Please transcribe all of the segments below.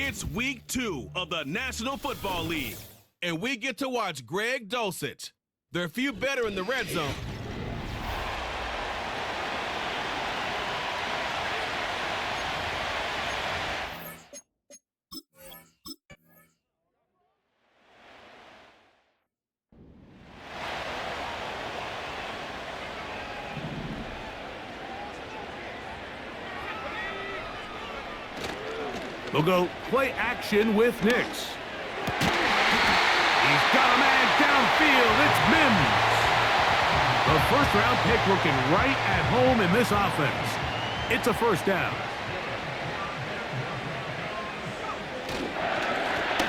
It's week 2 of the National Football League, and we get to watch Greg Dulcich. There are a few better in the red zone. They'll go play action with Nix. He's got a man downfield. It's Mims. The first-round pick looking right at home in this offense. It's a first down.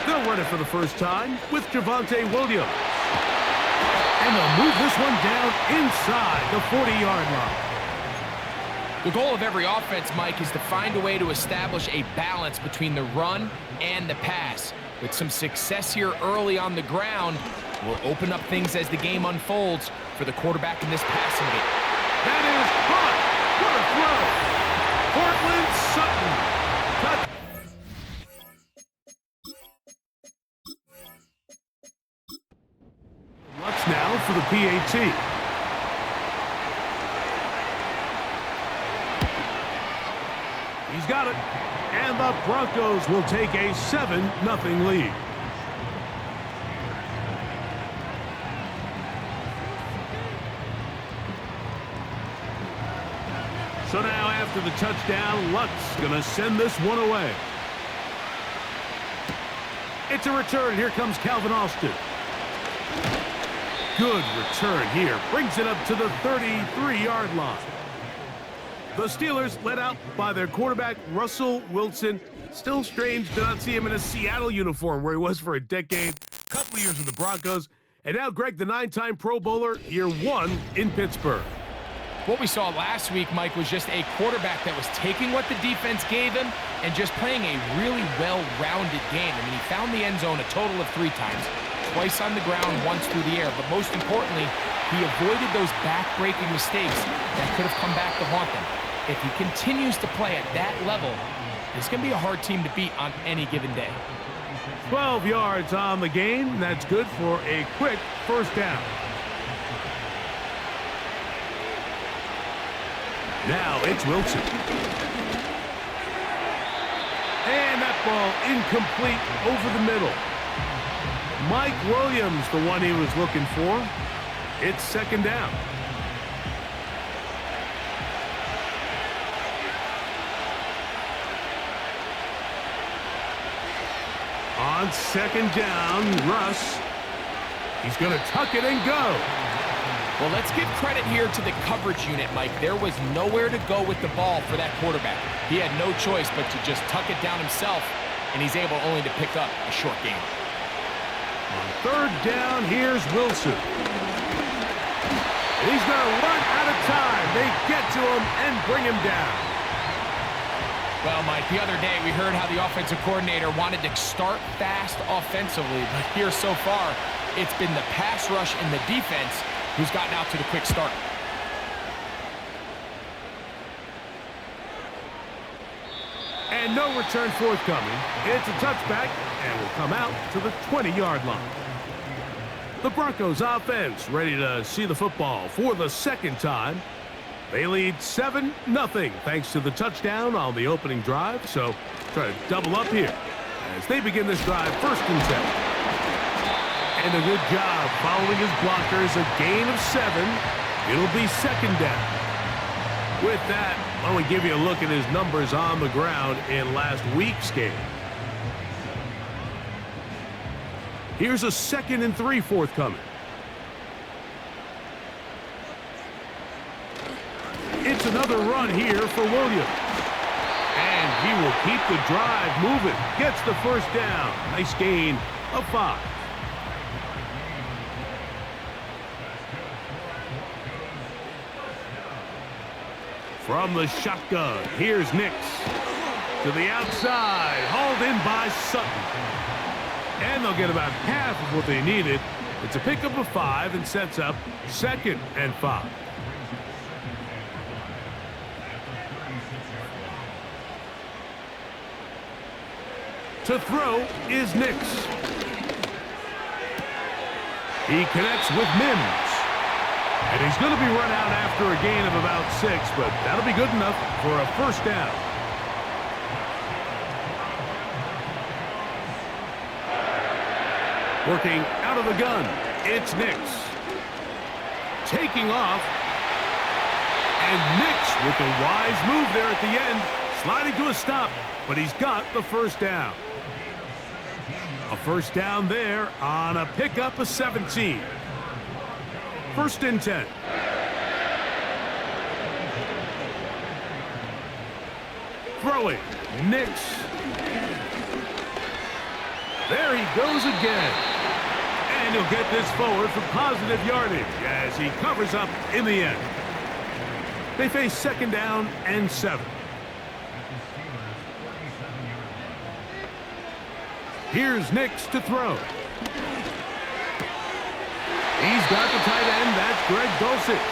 They'll run it for the first time with Javonte Williams. And they'll move this one down inside the 40-yard line. The goal of every offense, Mike, is to find a way to establish a balance between the run and the pass. With some success here early on the ground, will open up things as the game unfolds for the quarterback in this passing game. That is caught. What a throw. Portland Sutton. Lutz now for the PAT. He's got it, and the Broncos will take a 7-0 lead. So now after the touchdown, Lutz going to send this one away. It's a return. Here comes Calvin Austin. Good return here. Brings it up to the 33-yard line. The Steelers led out by their quarterback, Russell Wilson. Still strange to not see him in a Seattle uniform where he was for a decade. Couple of years with the Broncos. And now Greg, the 9-time Pro Bowler, year 1 in Pittsburgh. What we saw last week, Mike, was just a quarterback that was taking what the defense gave him and just playing a really well-rounded game. I mean, he found the end zone a total of 3 times. Twice on the ground, once through the air. But most importantly, he avoided those back-breaking mistakes that could have come back to haunt them. If he continues to play at that level, it's going to be a hard team to beat on any given day. 12 yards on the game. That's good for a quick first down. Now it's Wilson. And that ball incomplete over the middle. Mike Williams, the one he was looking for. It's second down. On second down, Russ. He's going to tuck it and go. Well, let's give credit here to the coverage unit, Mike. There was nowhere to go with the ball for that quarterback. He had no choice but to just tuck it down himself, and he's able only to pick up a short gain. On third down, here's Wilson. He's going to run out of time. They get to him and bring him down. Well, Mike, the other day we heard how the offensive coordinator wanted to start fast offensively, but here so far, it's been the pass rush and the defense who's gotten out to the quick start. And no return forthcoming. It's a touchback and will come out to the 20-yard line. The Broncos offense ready to see the football for the second time. They lead 7-0 thanks to the touchdown on the opening drive. So try to double up here as they begin this drive first and 10. And a good job following his blockers, a gain of 7. It'll be second down. With that, I want to give you a look at his numbers on the ground in last week's game. Here's a 2nd and 3 forthcoming. It's another run here for Williams. And he will keep the drive moving. Gets the first down. Nice gain of 5. From the shotgun, here's Nix. To the outside, hauled in by Sutton. And they'll get about half of what they needed. It's a pickup of 5 and sets up 2nd and 5. To throw is Nix. He connects with Mims. And he's going to be run out after a gain of about 6, but that'll be good enough for a first down. Working out of the gun, it's Nix. Taking off. And Nix with a wise move there at the end, sliding to a stop, but he's got the first down. A first down there on a pickup of 17. First and 10. Throwing, Nix. There he goes again. And he'll get this forward for positive yardage as he covers up in the end. They face second down and 7. Here's Nix to throw. He's got the tight end. That's Greg Dulcich.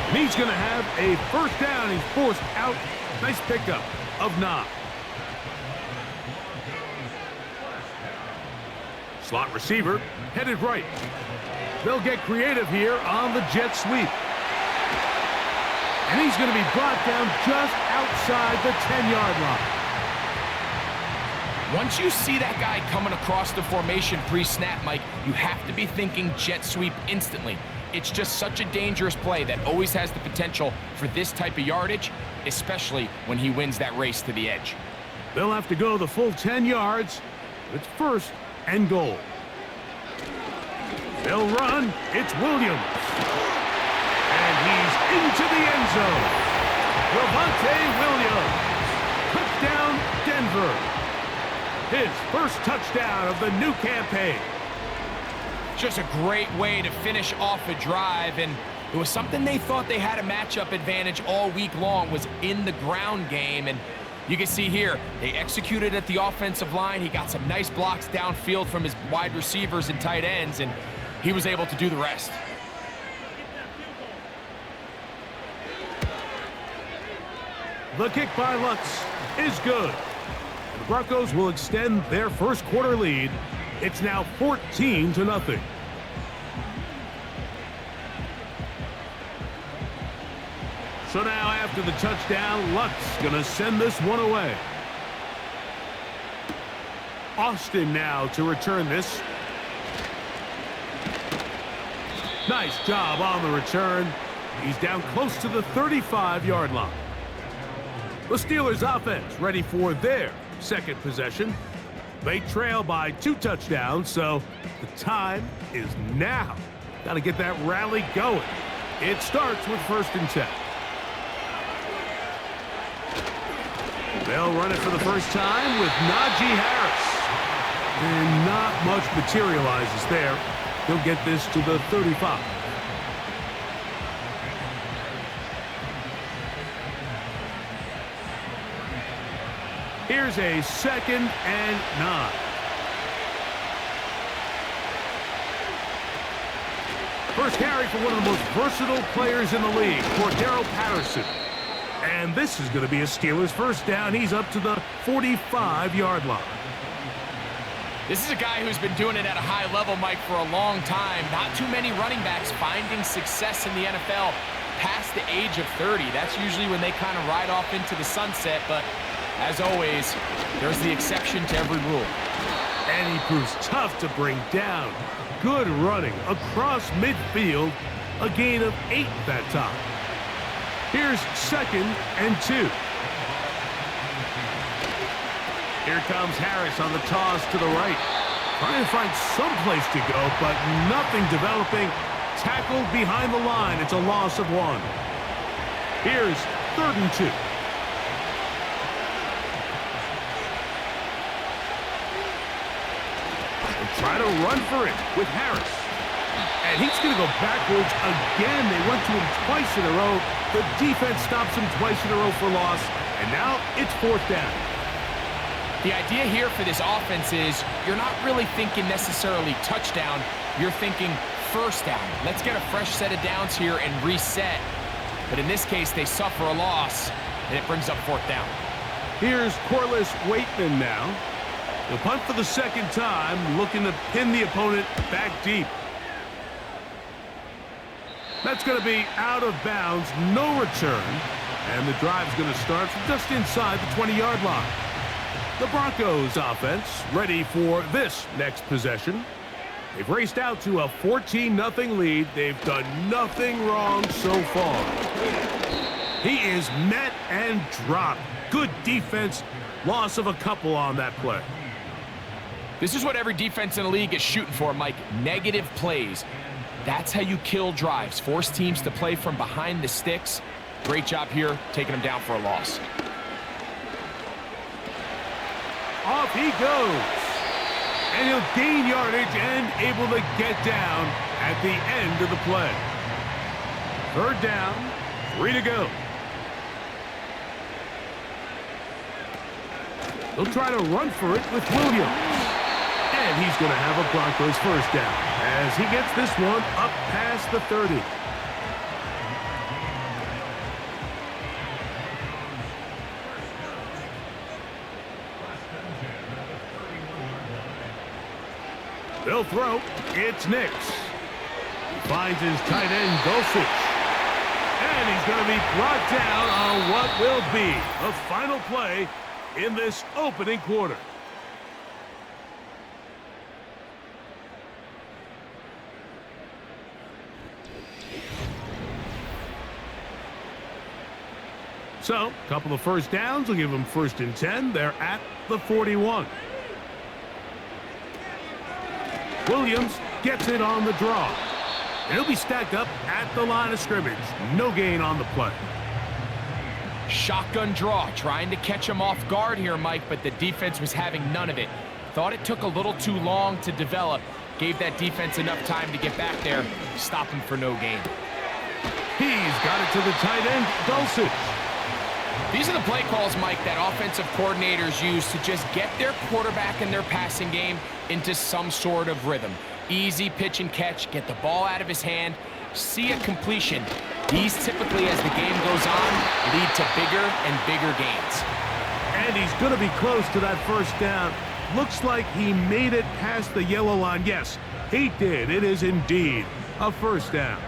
And he's going to have a first down. He's forced out. Nice pickup of 9. Slot receiver headed right. They'll get creative here on the jet sweep. And he's going to be brought down just outside the 10-yard line. Once you see that guy coming across the formation pre-snap, Mike, you have to be thinking jet sweep instantly. It's just such a dangerous play that always has the potential for this type of yardage, especially when he wins that race to the edge. They'll have to go the full 10 yards. It's first and goal. They'll run. It's Williams. And he's into the end zone. Levante Williams. Touchdown, Denver. His first touchdown of the new campaign. Just a great way to finish off a drive, and it was something they thought they had a matchup advantage all week long, was in the ground game. And you can see here, they executed at the offensive line. He got some nice blocks downfield from his wide receivers and tight ends, and he was able to do the rest. The kick by Lutz is good. The Broncos will extend their first quarter lead. It's now 14-0. So now after the touchdown, Lutz gonna send this one away. Austin now to return this. Nice job on the return. He's down close to the 35-yard line. The Steelers offense ready for their second possession. They trail by 2 touchdowns, so the time is now. Got to get that rally going. It starts with first and 10. They'll run it for the first time with Najee Harris. And not much materializes there. He'll get this to the 35. Here's a second and 9. First carry for one of the most versatile players in the league, Cordero Patterson. And this is going to be a Steelers first down. He's up to the 45-yard line. This is a guy who's been doing it at a high level, Mike, for a long time. Not too many running backs finding success in the NFL past the age of 30. That's usually when they kind of ride off into the sunset, but as always, there's the exception to every rule. And he proves tough to bring down. Good running across midfield. A gain of 8 that time. Here's second and 2. Here comes Harris on the toss to the right. Trying to find some place to go, but nothing developing. Tackled behind the line. It's a loss of 1. Here's third and 2. Try to run for it with Harris. And he's going to go backwards again. They went to him twice in a row. The defense stops him twice in a row for loss. And now it's fourth down. The idea here for this offense is you're not really thinking necessarily touchdown. You're thinking first down. Let's get a fresh set of downs here and reset. But in this case, they suffer a loss, and it brings up fourth down. Here's Corliss Waitman now. He'll punt for the second time, looking to pin the opponent back deep. That's going to be out of bounds, no return. And the drive's going to start from just inside the 20-yard line. The Broncos offense ready for this next possession. They've raced out to a 14-0 lead. They've done nothing wrong so far. He is met and dropped. Good defense. Loss of a couple on that play. This is what every defense in the league is shooting for, Mike. Negative plays. That's how you kill drives. Force teams to play from behind the sticks. Great job here, taking him down for a loss. Off he goes. And he'll gain yardage and able to get down at the end of the play. Third down, 3 to go. He'll try to run for it with Williams. And he's going to have a Broncos first down as he gets this one up past the 30. They'll throw. It's Nix. He finds his tight end, Dulcich. And he's going to be brought down on what will be the final play in this opening quarter. So, a couple of first downs will give them 1st and 10. They're at the 41. Williams gets it on the draw. And he'll be stacked up at the line of scrimmage. No gain on the play. Shotgun draw, trying to catch him off guard here, Mike, but the defense was having none of it. Thought it took a little too long to develop. Gave that defense enough time to get back there. Stop him for no gain. He's got it to the tight end, Dulcich. These are the play calls, Mike, that offensive coordinators use to just get their quarterback and their passing game into some sort of rhythm. Easy pitch and catch, get the ball out of his hand, see a completion. These typically, as the game goes on, lead to bigger and bigger gains. And he's going to be close to that first down. Looks like he made it past the yellow line. Yes, he did. It is indeed a first down.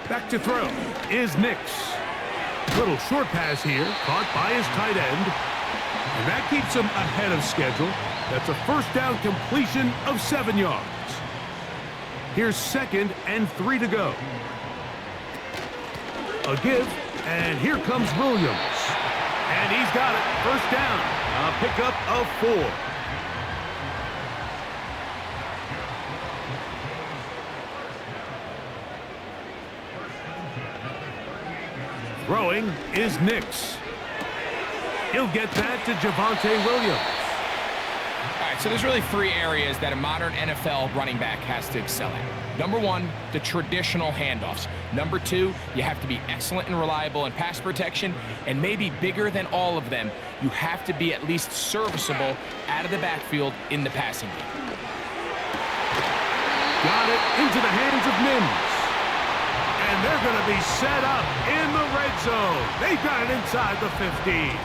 Back to throw is Nix. Little short pass here, caught by his tight end. And that keeps him ahead of schedule. That's a first down completion of 7 yards. Here's 2nd and 3 to go. A give, and here comes Williams. And he's got it. First down. A pickup of 4. Throwing is Nix. He'll get that to Javonte Williams. All right, so there's really 3 areas that a modern NFL running back has to excel at. Number 1, the traditional handoffs. Number 2, you have to be excellent and reliable in pass protection. And maybe bigger than all of them, you have to be at least serviceable out of the backfield in the passing game. Got it into the hands of Mims. And they're going to be set up in the red zone. They've got it inside the 15.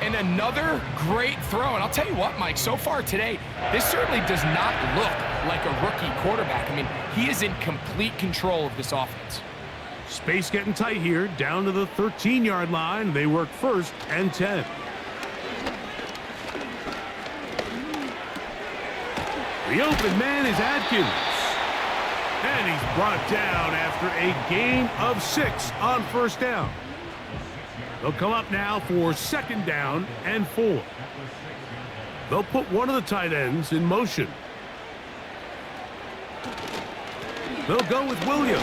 And another great throw. And I'll tell you what, Mike, so far today, this certainly does not look like a rookie quarterback. I mean, he is in complete control of this offense. Space getting tight here, down to the 13-yard line. They work 1st and 10. The open man is Adkins. And he's brought down after a gain of 6 on first down. They'll come up now for 2nd down and 4. They'll put one of the tight ends in motion. They'll go with Williams.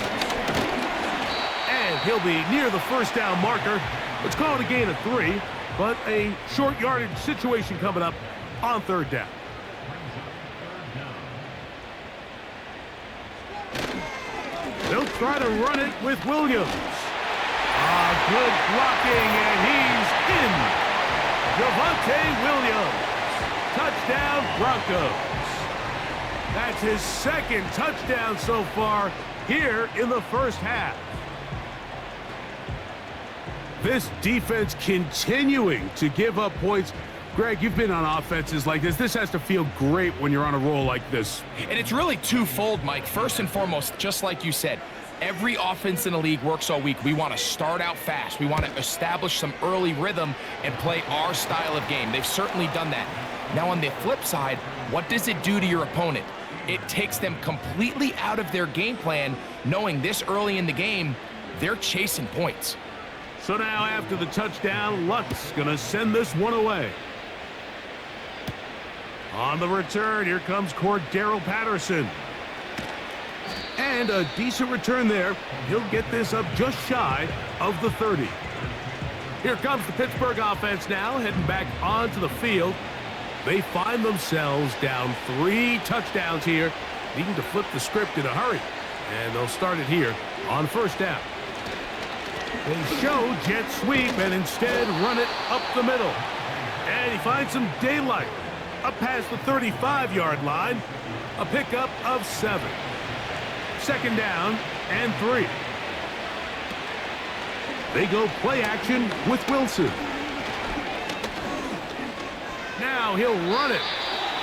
And he'll be near the first down marker. Let's call it a gain of 3, but a short yardage situation coming up on 3rd down. They'll try to run it with Williams. Good blocking, and he's in. Javonte Williams. Touchdown, Broncos. That's his 2nd touchdown so far here in the first half. This defense continuing to give up points. Greg, you've been on offenses like this. This has to feel great when you're on a roll like this. And it's really twofold, Mike. First and foremost, just like you said, every offense in the league works all week. We want to start out fast. We want to establish some early rhythm and play our style of game. They've certainly done that. Now, on the flip side, what does it do to your opponent? It takes them completely out of their game plan, knowing this early in the game, they're chasing points. So now after the touchdown, Luck's going to send this one away. On the return, here comes Cordero Patterson. And a decent return there. He'll get this up just shy of the 30. Here comes the Pittsburgh offense now, heading back onto the field. They find themselves down 3 touchdowns here, needing to flip the script in a hurry. And they'll start it here on first down. They show jet sweep and instead run it up the middle. And he finds some daylight up past the 35-yard line. A pickup of 7. Second down and 3. They go play action with Wilson. Now he'll run it.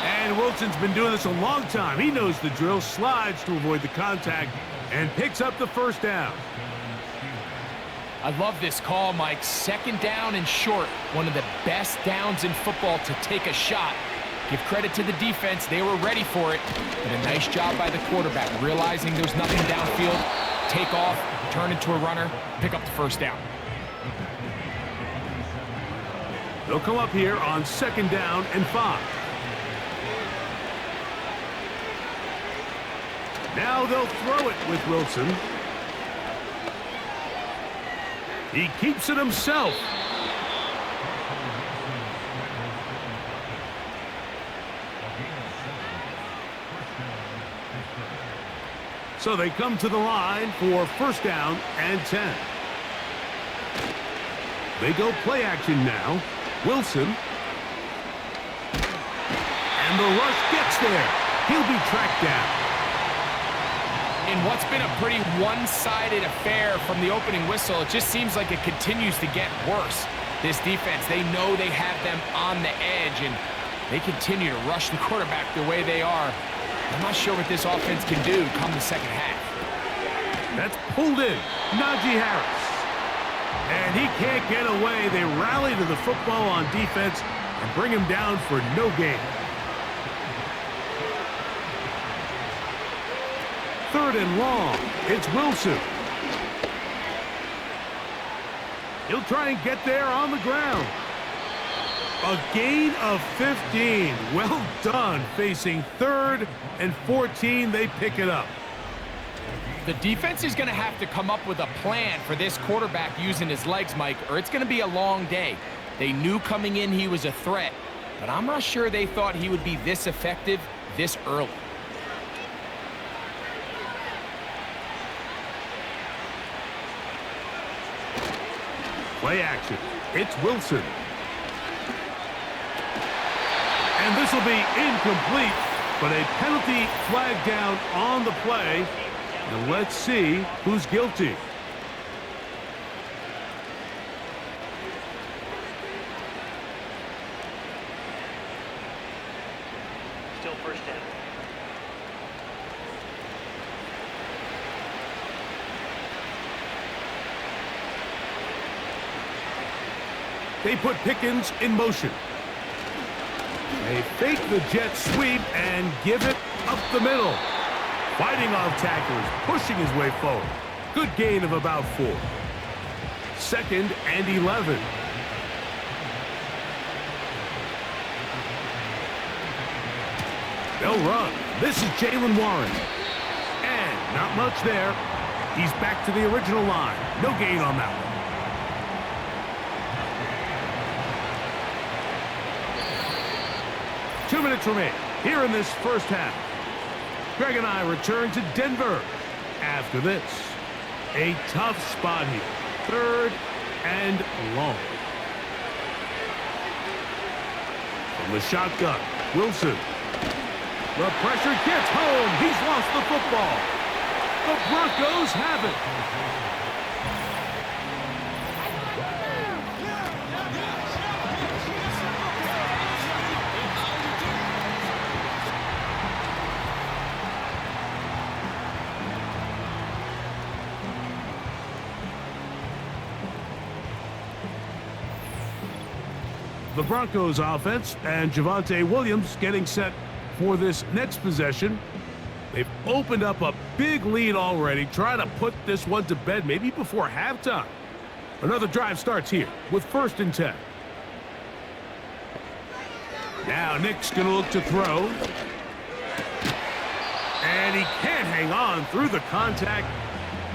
And Wilson's been doing this a long time. He knows the drill, slides to avoid the contact, and picks up the first down. I love this call, Mike. Second down and short. One of the best downs in football to take a shot. Give credit to the defense. They were ready for it. But a nice job by the quarterback, realizing there's nothing downfield. Take off, turn into a runner, pick up the first down. They'll come up here on second down and 5. Now they'll throw it with Wilson. He keeps it himself. So they come to the line for first down and 10. They go play action now. Wilson. And the rush gets there. He'll be tracked down. In what's been a pretty one-sided affair from the opening whistle, it just seems like it continues to get worse. This defense, they know they have them on the edge, and they continue to rush the quarterback the way they are. I'm not sure what this offense can do come the second half. That's pulled in. Najee Harris. And he can't get away. They rally to the football on defense and bring him down for no gain. Third and long. It's Wilson. He'll try and get there on the ground. A gain of 15. Well done. Facing 3rd and 14, they pick it up. The defense is going to have to come up with a plan for this quarterback using his legs, Mike, or it's going to be a long day. They knew coming in he was a threat, but I'm not sure they thought he would be this effective this early. Play action. It's Wilson. And this will be incomplete, but a penalty flag down on the play. And let's see who's guilty. Still first down. They put Pickens in motion. They fake the jet sweep and give it up the middle. Fighting off tacklers, pushing his way forward. Good gain of about 4. Second and 11. They'll run. This is Jalen Warren. And not much there. He's back to the original line. No gain on that one. 2 minutes remain here in this first half. Greg and I return to Denver after this. A tough spot here. 3rd and long. From the shotgun, Wilson. The pressure gets home. He's lost the football. The Broncos have it. the Broncos offense, and Javonte Williams getting set for this next possession. They've opened up a big lead already, trying to put this one to bed maybe before halftime. Another drive starts here with 1st and 10. Now Nick's going to look to throw. And he can't hang on through the contact.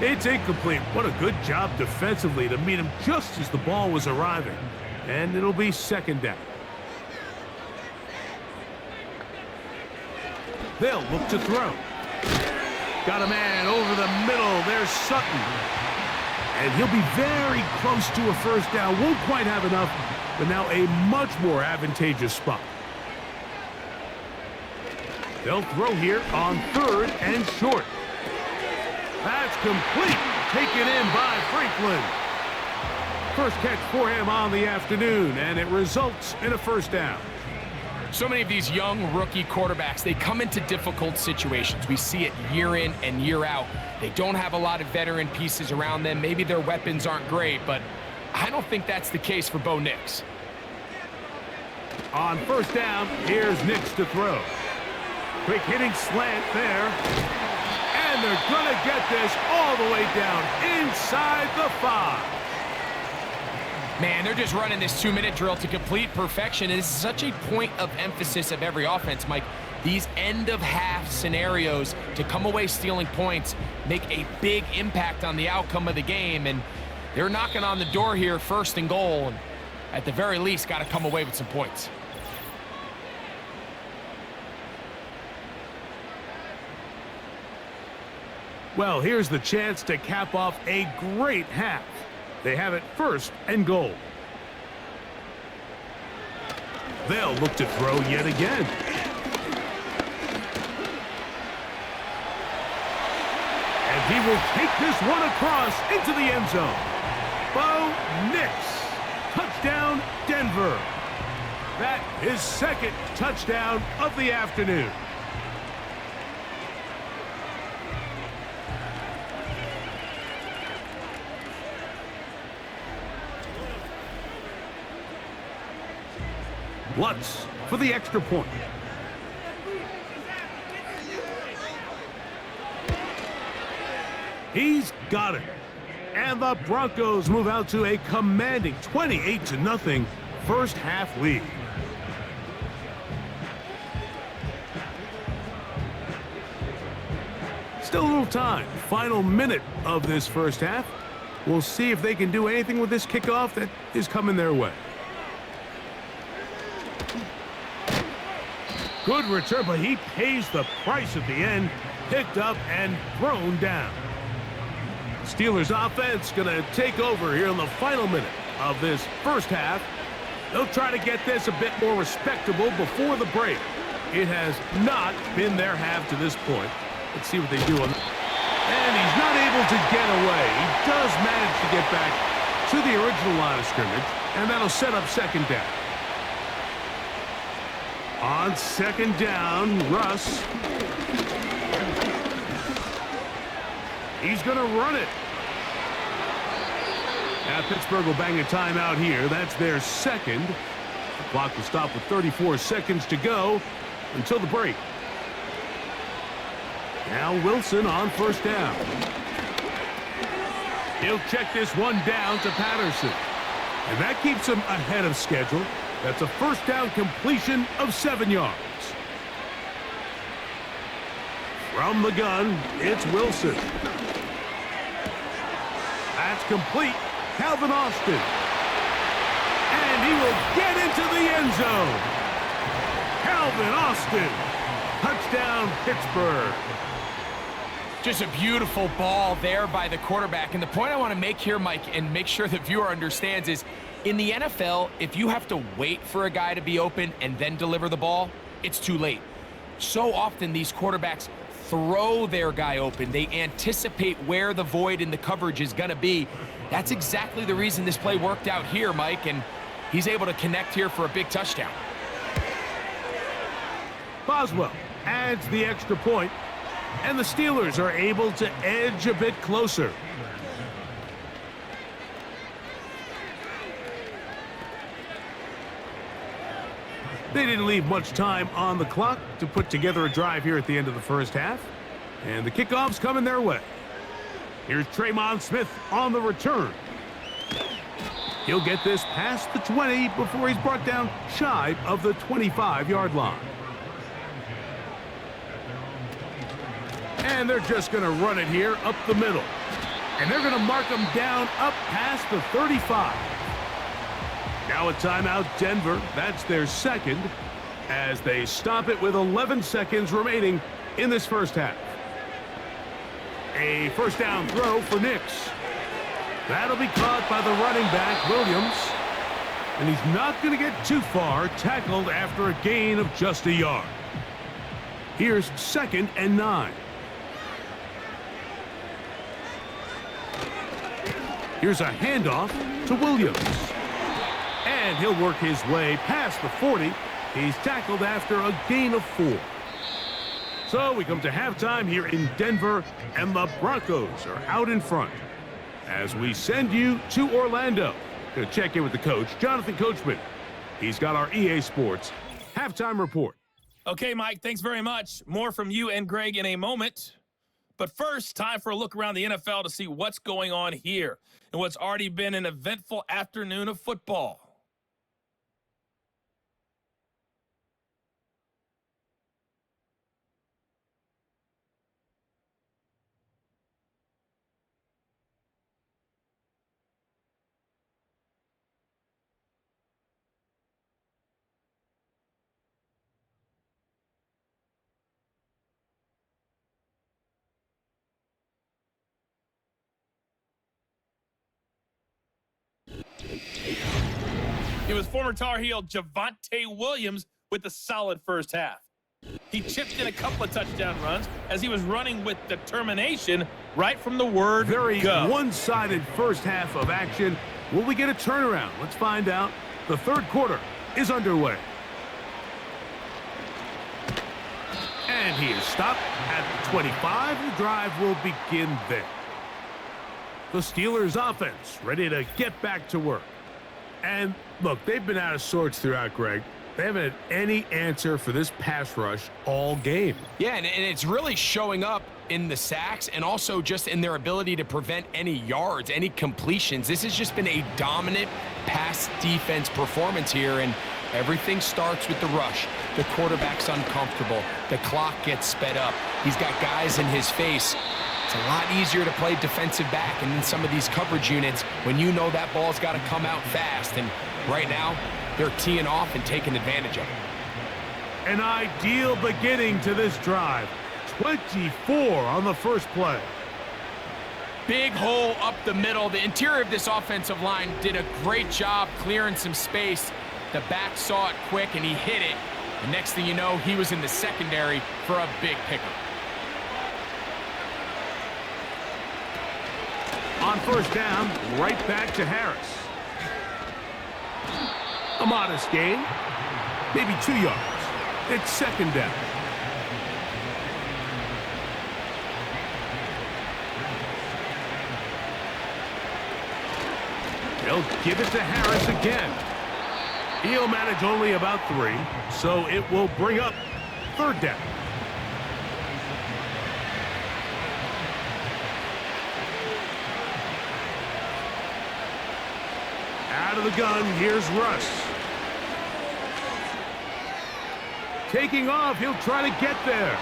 It's incomplete. What a good job defensively to meet him just as the ball was arriving. And it'll be 2nd down. They'll look to throw. Got a man over the middle. There's Sutton. And he'll be very close to a 1st down. Won't quite have enough, but now a much more advantageous spot. They'll throw here on 3rd and short. That's complete. Taken in by Franklin. First catch for him on the afternoon, and it results in a 1st down. So many of these young rookie quarterbacks, they come into difficult situations. We see it year in and year out. They don't have a lot of veteran pieces around them. Maybe their weapons aren't great, but I don't think that's the case for Bo Nix. On 1st down, here's Nix to throw. Quick hitting slant there. And they're going to get this all the way down inside the 5. Man, they're just running this 2-minute drill to complete perfection. And it's such a point of emphasis of every offense, Mike. These end-of-half scenarios to come away stealing points make a big impact on the outcome of the game. And they're knocking on the door here, 1st and goal. And at the very least, got to come away with some points. Well, here's the chance to cap off a great half. They have it 1st and goal. They'll look to throw yet again. And he will take this one across into the end zone. Bo Nix. Touchdown, Denver. That is 2nd touchdown of the afternoon. Lutz for the extra point. He's got it. And the Broncos move out to a commanding 28-0 first half lead. Still a little time. Final minute of this first half. We'll see if they can do anything with this kickoff that is coming their way. Good return, but he pays the price at the end. Picked up and thrown down. Steelers offense going to take over here in the final minute of this first half. They'll try to get this a bit more respectable before the break. It has not been their half to this point. Let's see what they do. And he's not able to get away. He does manage to get back to the original line of scrimmage, and that'll set up 2nd down. On 2nd down, Russ. He's going to run it. Now Pittsburgh will bang a timeout here. That's their 2nd. The clock will stop with 34 seconds to go until the break. Now Wilson on 1st down. He'll check this one down to Patterson. And that keeps him ahead of schedule. That's a 1st down completion of 7 yards. From the gun, it's Wilson. That's complete. Calvin Austin. And he will get into the end zone. Calvin Austin. Touchdown, Pittsburgh. Just a beautiful ball there by the quarterback. And the point I want to make here, Mike, and make sure the viewer understands is, in the NFL, if you have to wait for a guy to be open and then deliver the ball, it's too late. So often these quarterbacks throw their guy open. They anticipate where the void in the coverage is going to be. That's exactly the reason this play worked out here, Mike, and he's able to connect here for a big touchdown. Boswell adds the extra point, and the Steelers are able to edge a bit closer. They didn't leave much time on the clock to put together a drive here at the end of the first half. And the kickoff's coming their way. Here's Tremon Smith on the return. He'll get this past the 20 before he's brought down shy of the 25-yard line. And they're just going to run it here up the middle. And they're going to mark him down up past the 35. Now a timeout, Denver. That's their second as they stop it with 11 seconds remaining in this first half. A first down throw for Nix. That'll be caught by the running back, Williams. And he's not going to get too far, tackled after a gain of just a yard. Here's 2nd and 9. Here's a handoff to Williams. And he'll work his way past the 40. He's tackled after a gain of 4. So we come to halftime here in Denver, and the Broncos are out in front. As we send you to Orlando to check in with the coach, Jonathan Coachman. He's got our EA Sports halftime report. Okay, Mike, thanks very much. More from you and Greg in a moment. But first, time for a look around the NFL to see what's going on here in what's already been an eventful afternoon of football. It was former Tar Heel Javonte Williams with a solid first half. He chipped in a couple of touchdown runs as he was running with determination right from the word Very go. one-sided first half of action. Will we get a turnaround? Let's find out. The third quarter is underway. And he is stopped at the 25. The drive will begin there. The Steelers offense ready to get back to work. And look, they've been out of sorts throughout, Greg. They haven't had any answer for this pass rush all game. Yeah, and it's really showing up in the sacks and also just in their ability to prevent any yards, any completions. This has just been a dominant pass defense performance here, and everything starts with the rush. The quarterback's uncomfortable. The clock gets sped up. He's got guys in his face. It's a lot easier to play defensive back and in some of these coverage units when you know that ball's got to come out fast. And right now, they're teeing off and taking advantage of it. An ideal beginning to this drive. 24 on the first play. Big hole up the middle. The interior of this offensive line did a great job clearing some space. The back saw it quick, and he hit it. The next thing you know, he was in the secondary for a big pickup. On first down, right back to Harris. A modest gain, maybe 2 yards. It's second down. They'll give it to Harris again. He'll manage only about 3, so it will bring up third down. Out of the gun, here's Russ. Taking off, he'll try to get there.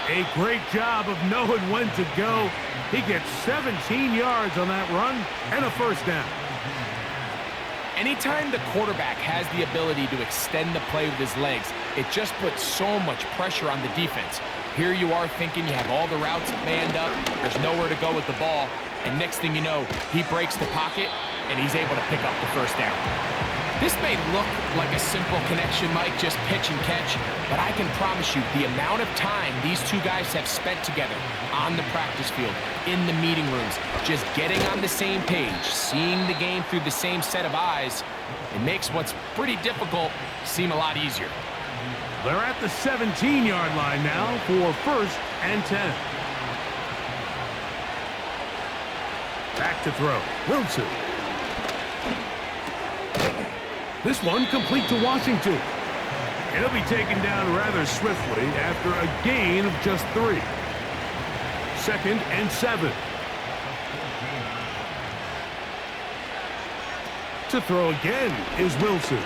A great job of knowing when to go. He gets 17 yards on that run and a first down. Anytime the quarterback has the ability to extend the play with his legs, it just puts so much pressure on the defense. Here you are thinking you have all the routes manned up, there's nowhere to go with the ball, and next thing you know, he breaks the pocket, and he's able to pick up the first down. This may look like a simple connection, Mike, just pitch and catch, but I can promise you the amount of time these two guys have spent together on the practice field, in the meeting rooms, just getting on the same page, seeing the game through the same set of eyes, it makes what's pretty difficult seem a lot easier. They're at the 17-yard line now for first and 10. Back to throw. Wilson. This one complete to Washington. It'll be taken down rather swiftly after a gain of just 3. 2nd and 7. To throw again is Wilson.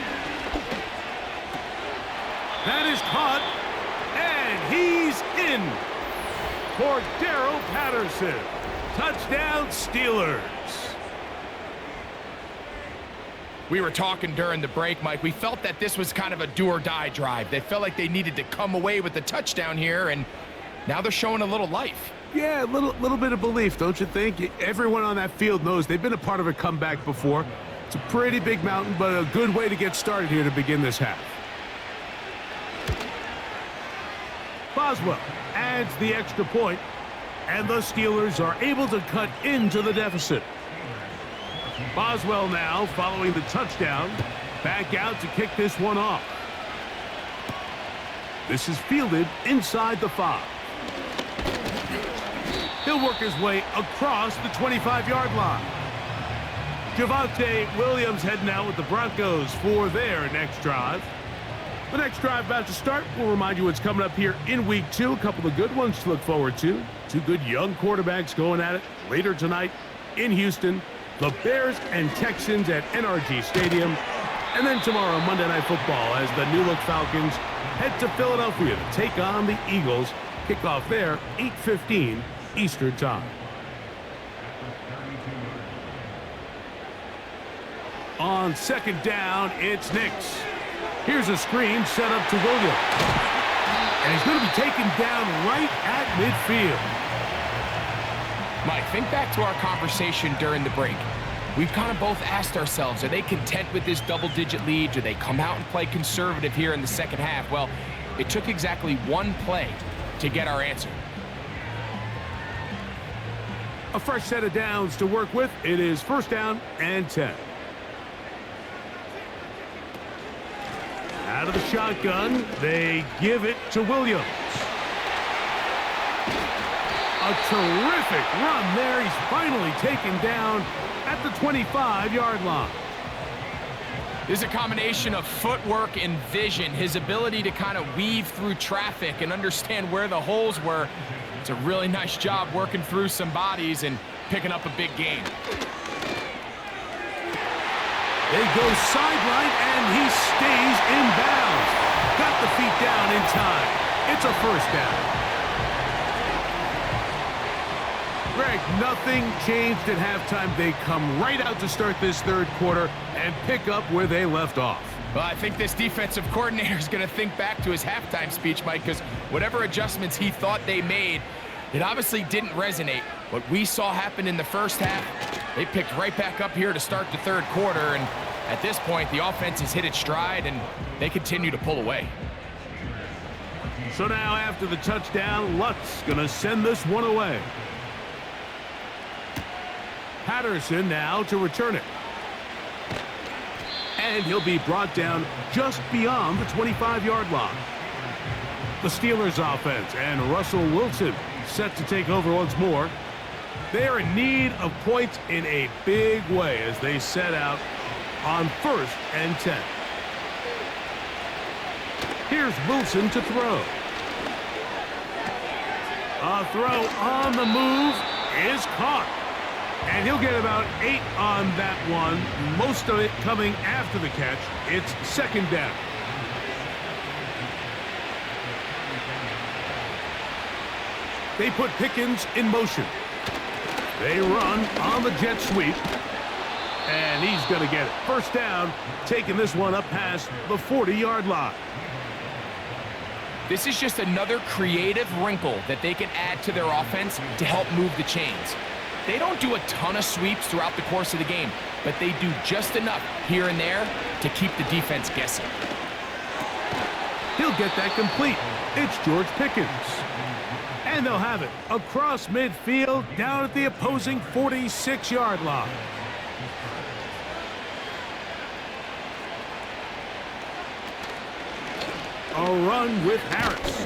That is caught, and he's in. Cordero Patterson. Touchdown, Steelers. We were talking during the break, Mike. We felt that this was kind of a do-or-die drive. They felt like they needed to come away with the touchdown here, and now they're showing a little life. Yeah, a little bit of belief, don't you think? Everyone on that field knows they've been a part of a comeback before. It's a pretty big mountain, but a good way to get started here to begin this half. Boswell adds the extra point, and the Steelers are able to cut into the deficit. Boswell now, following the touchdown, back out to kick this one off. This is fielded inside the 5. He'll work his way across the 25-yard line. Javonte Williams heading out with the Broncos for their next drive. The next drive about to start. We'll remind you what's coming up here in Week 2. A couple of good ones to look forward to. 2 good young quarterbacks going at it later tonight in Houston. The Bears and Texans at NRG Stadium. And then tomorrow, Monday Night Football, as the New Look Falcons head to Philadelphia to take on the Eagles. Kickoff there, 8:15 Eastern Time. On 2nd down, it's Nix. Here's a screen set up to Williams. And he's going to be taken down right at midfield. Mike, think back to our conversation during the break. We've kind of both asked ourselves, are they content with this double-digit lead? Do they come out and play conservative here in the second half? Well, it took exactly 1 play to get our answer. A fresh set of downs to work with. It is 1st down and 10. Out of the shotgun, they give it to Williams. A terrific run there. He's finally taken down at the 25-yard line. This is a combination of footwork and vision, his ability to kind of weave through traffic and understand where the holes were. It's a really nice job working through some bodies and picking up a big gain. They go sideline, and he stays in bounds. Got the feet down in time. It's a 1st down. Greg, nothing changed at halftime. They come right out to start this 3rd quarter and pick up where they left off. Well, I think this defensive coordinator is going to think back to his halftime speech, Mike, because whatever adjustments he thought they made, it obviously didn't resonate. What we saw happen in the first half, they picked right back up here to start the 3rd quarter, and at this point, the offense has hit its stride, and they continue to pull away. So now after the touchdown, Lutz going to send this one away. Patterson now to return it. And he'll be brought down just beyond the 25-yard line. The Steelers offense and Russell Wilson set to take over once more. They are in need of points in a big way as they set out on 1st and 10. Here's Wilson to throw. A throw on the move is caught. And he'll get about 8 on that one, most of it coming after the catch. It's 2nd down. They put Pickens in motion. They run on the jet sweep. And he's going to get it. 1st down, taking this one up past the 40-yard line. This is just another creative wrinkle that they can add to their offense to help move the chains. They don't do a ton of sweeps throughout the course of the game, but they do just enough here and there to keep the defense guessing. He'll get that complete. It's George Pickens. And they'll have it across midfield down at the opposing 46-yard line. A run with Harris.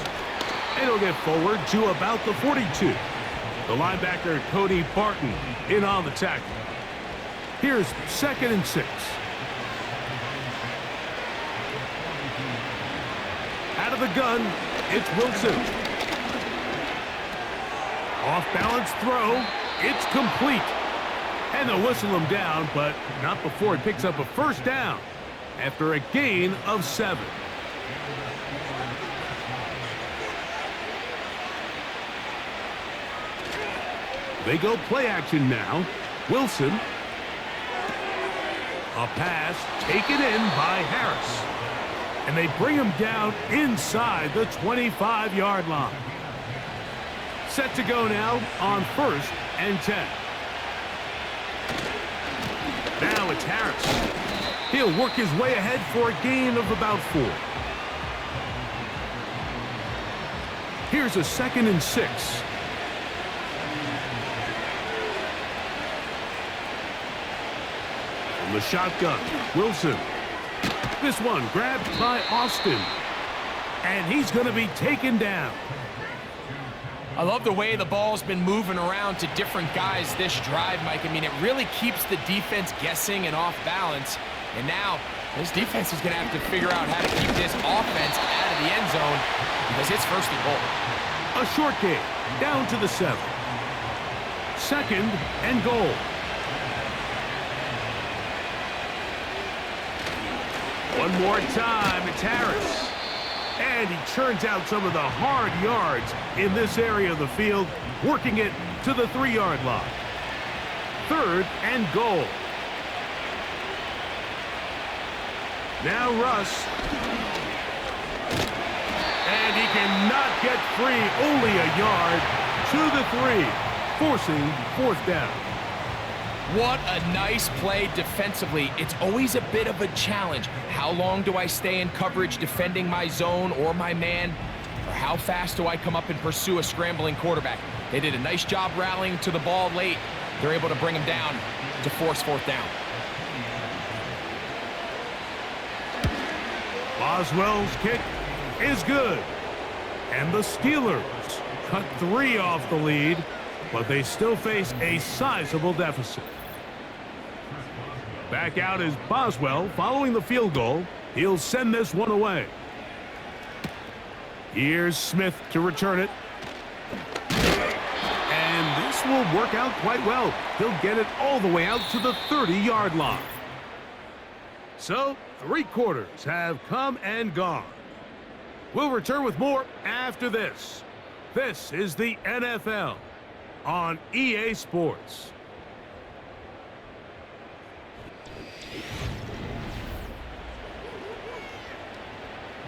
And he'll get forward to about the 42. The linebacker, Cody Barton, in on the tackle. Here's 2nd and 6. of the gun, it's Wilson. Off-balance throw, it's complete. And they'll whistle him down, but not before he picks up a first down after a gain of 7. They go play action now. Wilson. A pass taken in by Harris. And they bring him down inside the 25-yard line. Set to go now on 1st and 10. Now it's Harris. He'll work his way ahead for a gain of about 4. Here's a 2nd and 6. From the shotgun, Wilson. This one grabbed by Austin. And he's going to be taken down. I love the way the ball's been moving around to different guys this drive, Mike. I mean, it really keeps the defense guessing and off balance. And now, this defense is going to have to figure out how to keep this offense out of the end zone because it's 1st and goal. A short gain, down to the 7. 2nd and goal. One more time, it's Harris. And he churns out some of the hard yards in this area of the field, working it to the 3-yard line. 3rd and goal. Now Russ. And he cannot get free, only a yard to the 3, forcing 4th down. What a nice play defensively. It's always a bit of a challenge. How long do I stay in coverage defending my zone or my man? Or how fast do I come up and pursue a scrambling quarterback? They did a nice job rallying to the ball late. They're able to bring him down to force 4th down. Boswell's kick is good. And the Steelers cut 3 off the lead, but they still face a sizable deficit. Back out is Boswell following the field goal. He'll send this one away. Here's Smith to return it. And this will work out quite well. He'll get it all the way out to the 30-yard line. So, 3 quarters have come and gone. We'll return with more after this. This is the NFL on EA Sports.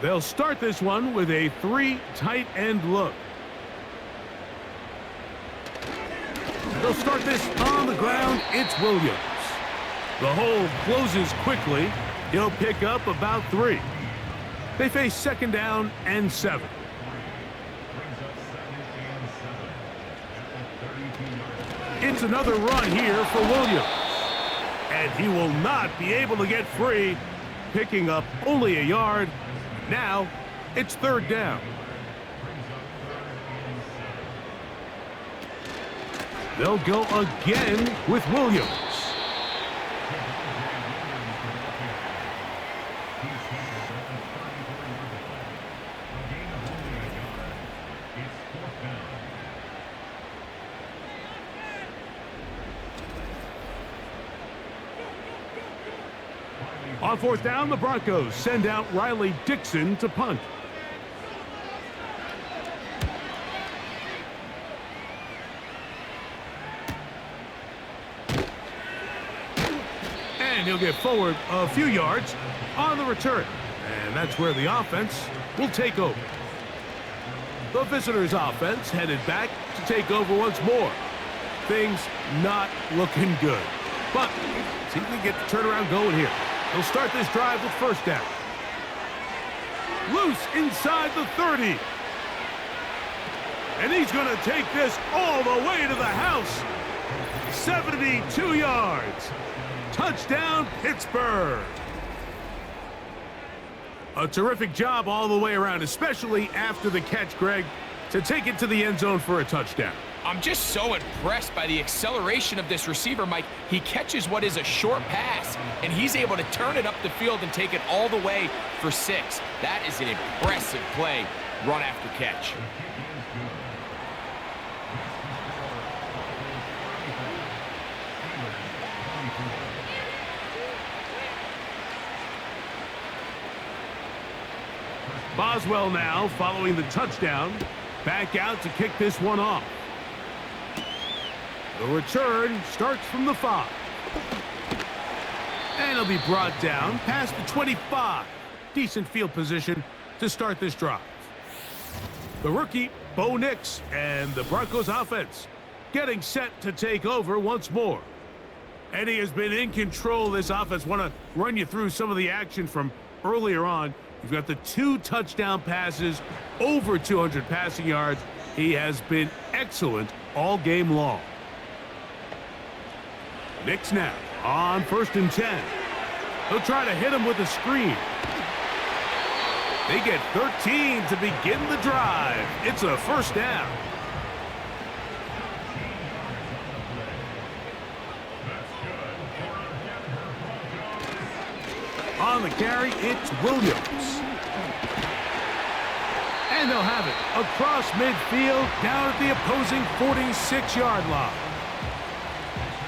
They'll start this one with a 3 tight end look. They'll start this on the ground. It's Williams. The hole closes quickly. He'll pick up about 3. They face 2nd down and 7. It's another run here for Williams. And he will not be able to get free, picking up only a yard. Now, it's 3rd down. They'll go again with Williams. On 4th down, the Broncos send out Riley Dixon to punt. And he'll get forward a few yards on the return. And that's where the offense will take over. The visitors' offense headed back to take over once more. Things not looking good. But see if we can get the turnaround going here. They'll start this drive with 1st down. Loose inside the 30. And he's going to take this all the way to the house. 72 yards. Touchdown, Pittsburgh. A terrific job all the way around, especially after the catch, Greg, to take it to the end zone for a touchdown. I'm just so impressed by the acceleration of this receiver, Mike. He catches what is a short pass, and he's able to turn it up the field and take it all the way for 6. That is an impressive play, run after catch. Boswell now following the touchdown. Back out to kick this one off. The return starts from the 5. And it'll be brought down past the 25. Decent field position to start this drive. The rookie, Bo Nix, and the Broncos offense getting set to take over once more. And he has been in control of this offense. Want to run you through some of the action from earlier on. You've got the 2 touchdown passes, over 200 passing yards. He has been excellent all game long. Nix now on 1st and 10. He'll try to hit him with a screen. They get 13 to begin the drive. It's a first down. On the carry, it's Williams. And they'll have it across midfield, down at the opposing 46-yard line.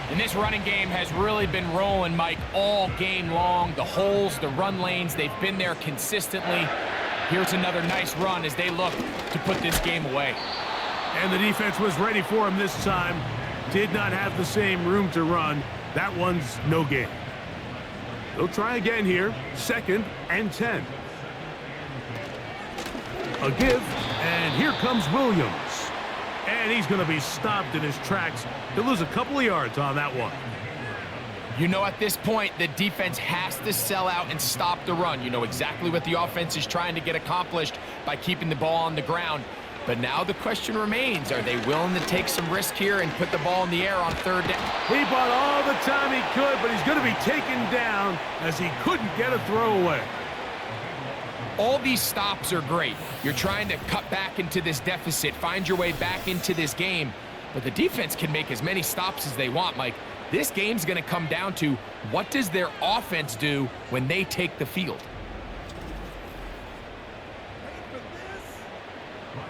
And this running game has really been rolling, Mike, all game long. The holes, the run lanes, they've been there consistently. Here's another nice run as they look to put this game away. And the defense was ready for him this time. Did not have the same room to run. That one's no gain. They'll try again here. 2nd and 10. A give, and here comes Williams. And he's going to be stopped in his tracks. He'll lose a couple of yards on that one. You know, at this point, the defense has to sell out and stop the run. You know exactly what the offense is trying to get accomplished by keeping the ball on the ground. But now the question remains, are they willing to take some risk here and put the ball in the air on 3rd down? He bought all the time he could, but he's going to be taken down as he couldn't get a throwaway. All these stops are great. You're trying to cut back into this deficit, find your way back into this game. But the defense can make as many stops as they want, Mike. This game's going to come down to what does their offense do when they take the field?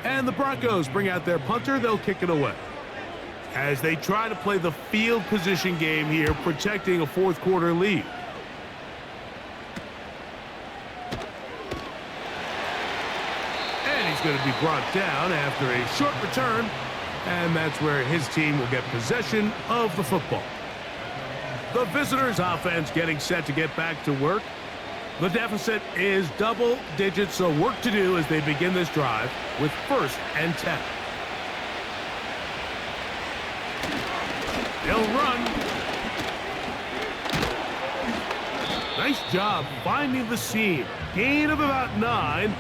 And the Broncos bring out their punter. They'll kick it away as they try to play the field position game here, protecting a 4th quarter lead. And he's going to be brought down after a short return, and that's where his team will get possession of the football. The visitors' offense getting set to get back to work. The deficit is double digits, so work to do as they begin this drive with 1st and 10. They'll run. Nice job finding the seam. Gain of about 9,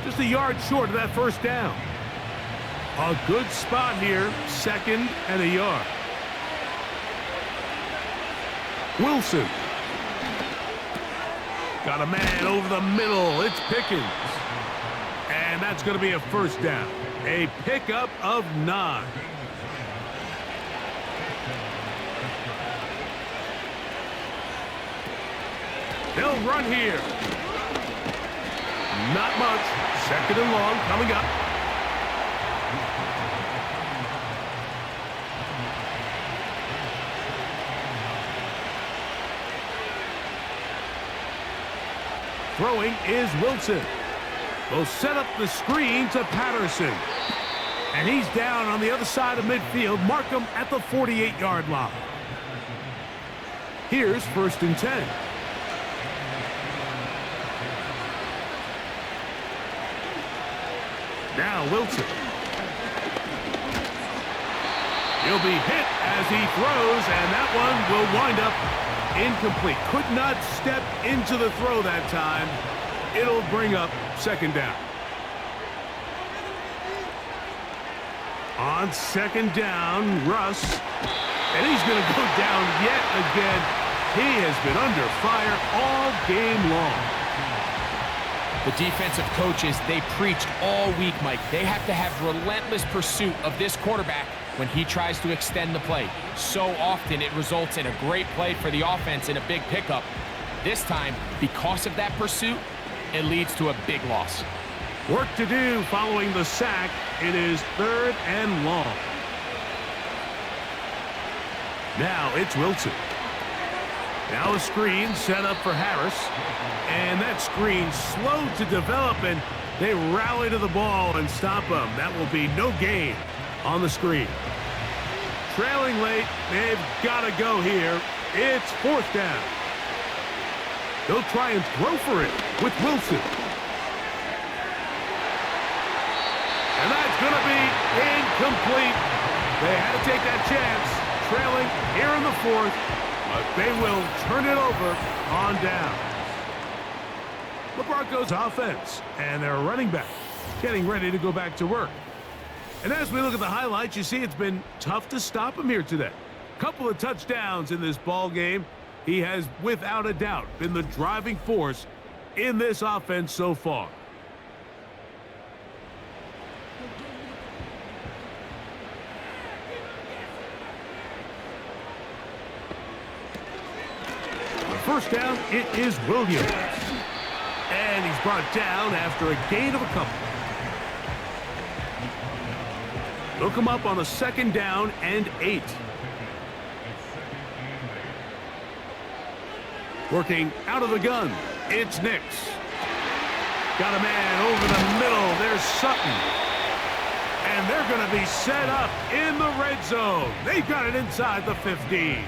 just a yard short of that 1st down. A good spot here, 2nd and a yard. Wilson. Got a man over the middle. It's Pickens. And that's going to be a 1st down. A pickup of 9. They'll run here. Not much. 2nd and long coming up. Throwing is Wilson. They'll set up the screen to Patterson. And he's down on the other side of midfield. Mark him at the 48-yard line. Here's 1st and 10. Now Wilson. He'll be hit as he throws, and that one will wind up incomplete. Could not step into the throw that time. It'll bring up 2nd down. On 2nd down, Russ. And he's going to go down yet again. He has been under fire all game long. The defensive coaches, they preached all week, Mike. They have to have relentless pursuit of this quarterback when he tries to extend the play. So often it results in a great play for the offense and a big pickup. This time, because of that pursuit, it leads to a big loss. Work to do following the sack. It is 3rd and long. Now it's Wilson. Now a screen set up for Harris. And that screen slow to develop, and they rally to the ball and stop him. That will be no gain on the screen. Trailing late, they've got to go here. It's 4th down. They'll try and throw for it with Wilson. And that's going to be incomplete. They had to take that chance, trailing here in the 4th, but they will turn it over on down. The Broncos offense and their running back getting ready to go back to work. And as we look at the highlights, you see it's been tough to stop him here today. Couple of touchdowns in this ball game. He has, without a doubt, been the driving force in this offense so far. First down, it is Williams. And he's brought down after a gain of a couple. They'll come up on a 2nd down and 8. Working out of the gun, it's Nix. Got a man over the middle. There's Sutton. And they're going to be set up in the red zone. They've got it inside the 15.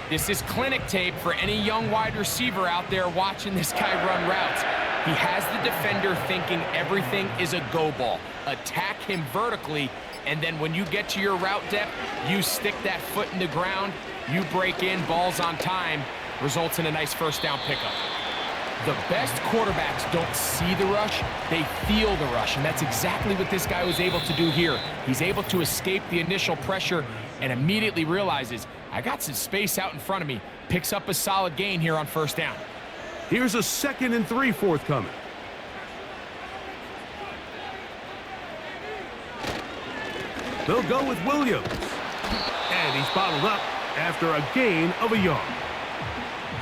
This is clinic tape for any young wide receiver out there watching this guy run routes. He has the defender thinking everything is a go ball. Attack him vertically, and then when you get to your route depth, you stick that foot in the ground, you break in, balls on time, results in a nice 1st down pickup. The best quarterbacks don't see the rush, they feel the rush, and that's exactly what this guy was able to do here. He's able to escape the initial pressure and immediately realizes, I got some space out in front of me. Picks up a solid gain here on 1st down. Here's a 2nd and 3 forthcoming. They'll go with Williams. And he's bottled up after a gain of a yard.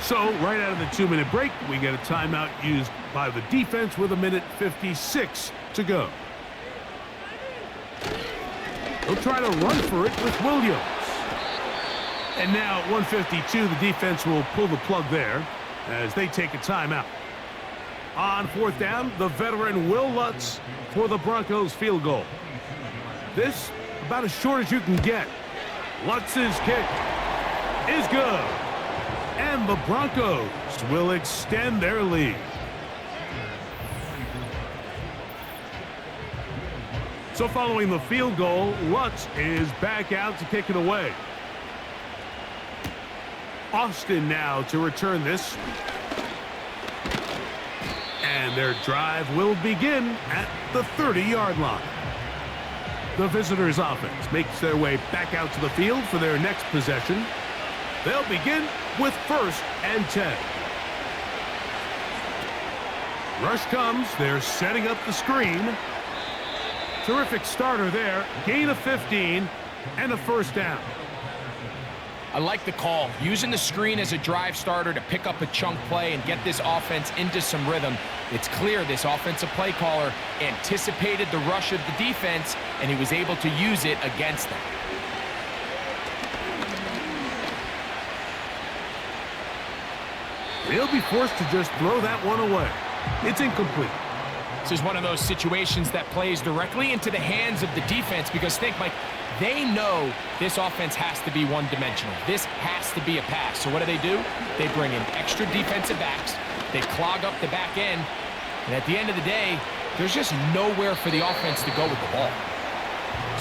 So, right out of the 2-minute break, we get a timeout used by the defense with 1:56 to go. They'll try to run for it with Williams. And now at 1:52, the defense will pull the plug there as they take a timeout. On 4th down, the veteran Will Lutz for the Broncos field goal. This about as short as you can get. Lutz's kick is good. And the Broncos will extend their lead. So following the field goal, Lutz is back out to kick it away. Austin now to return this. And their drive will begin at the 30-yard line. The visitors' offense makes their way back out to the field for their next possession. They'll begin with 1st and 10. Rush comes. They're setting up the screen. Terrific starter there. Gain of 15 and a 1st down. I like the call. Using the screen as a drive starter to pick up a chunk play and get this offense into some rhythm. It's clear this offensive play caller anticipated the rush of the defense, and he was able to use it against them. They'll be forced to just throw that one away. It's incomplete. This is one of those situations that plays directly into the hands of the defense because think, Mike, they know this offense has to be one-dimensional. This has to be a pass. So what do? They bring in extra defensive backs. They clog up the back end. And at the end of the day, there's just nowhere for the offense to go with the ball.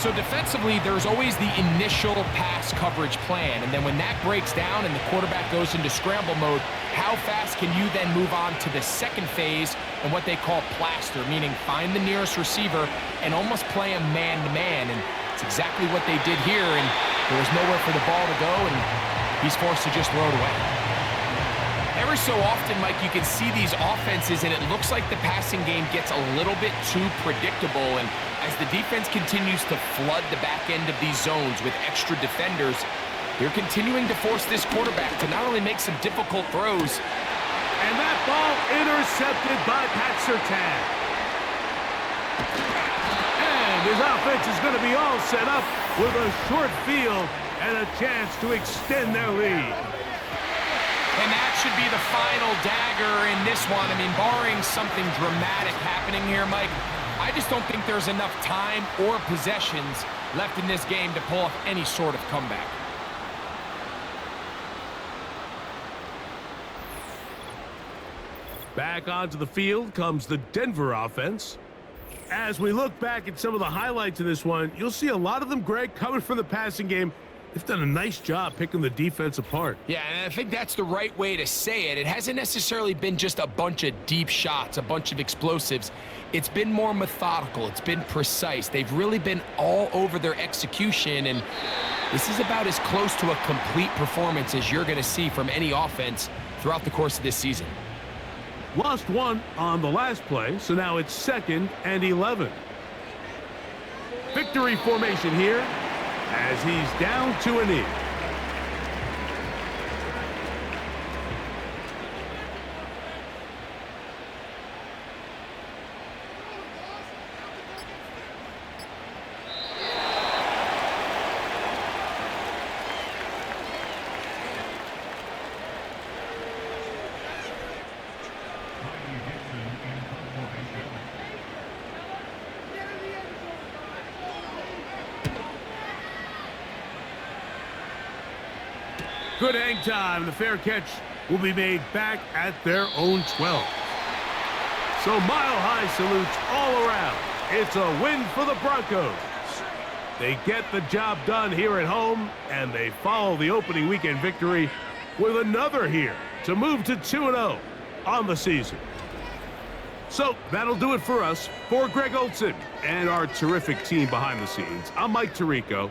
So defensively, there's always the initial pass coverage plan. And then when that breaks down and the quarterback goes into scramble mode, how fast can you then move on to the second phase and what they call plaster, meaning find the nearest receiver and almost play him man-to-man. And it's exactly what they did here. And there was nowhere for the ball to go, and he's forced to just throw it away. Every Every so often, Mike, you can see these offenses, and it looks like the passing game gets a little bit too predictable. And as the defense continues to flood the back end of these zones with extra defenders, they're continuing to force this quarterback to not only make some difficult throws. And that ball intercepted by Pat Surtain. And his offense is going to be all set up with a short field and a chance to extend their lead. And that should be the final dagger in this one. I mean, barring something dramatic happening here, Mike, I just don't think there's enough time or possessions left in this game to pull off any sort of comeback. Back onto the field comes the Denver offense. As we look back at some of the highlights of this one, you'll see a lot of them, Greg, coming from the passing game. They've done a nice job picking the defense apart. Yeah, and I think that's the right way to say it. It hasn't necessarily been just a bunch of deep shots, a bunch of explosives. It's been more methodical. It's been precise. They've really been all over their execution, and this is about as close to a complete performance as you're going to see from any offense throughout the course of this season. Lost one on the last play, so now it's 2nd and 11. Victory formation here as he's down to a knee. Good hang time. The fair catch will be made back at their own 12. So mile-high salutes all around. It's a win for the Broncos. They get the job done here at home, and they follow the opening weekend victory with another here to move to 2-0 on the season. So that'll do it for us. For Greg Olson and our terrific team behind the scenes, I'm Mike Tirico.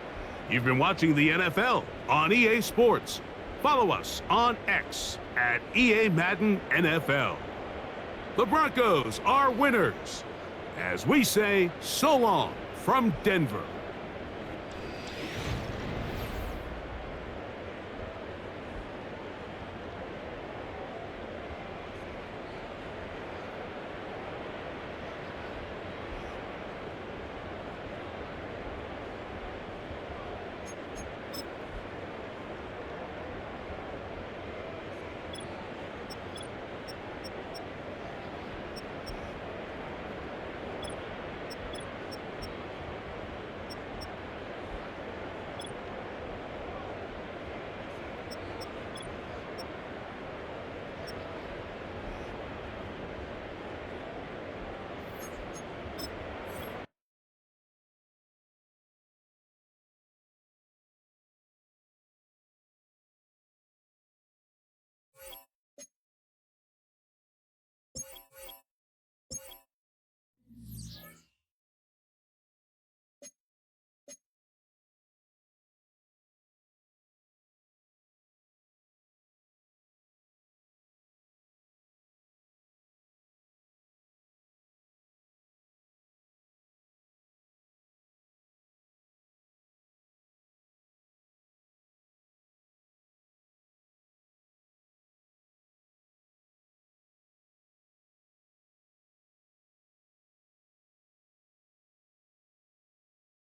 You've been watching the NFL on EA Sports. Follow us on X at EA Madden NFL. The Broncos are winners. As we say, so long from Denver.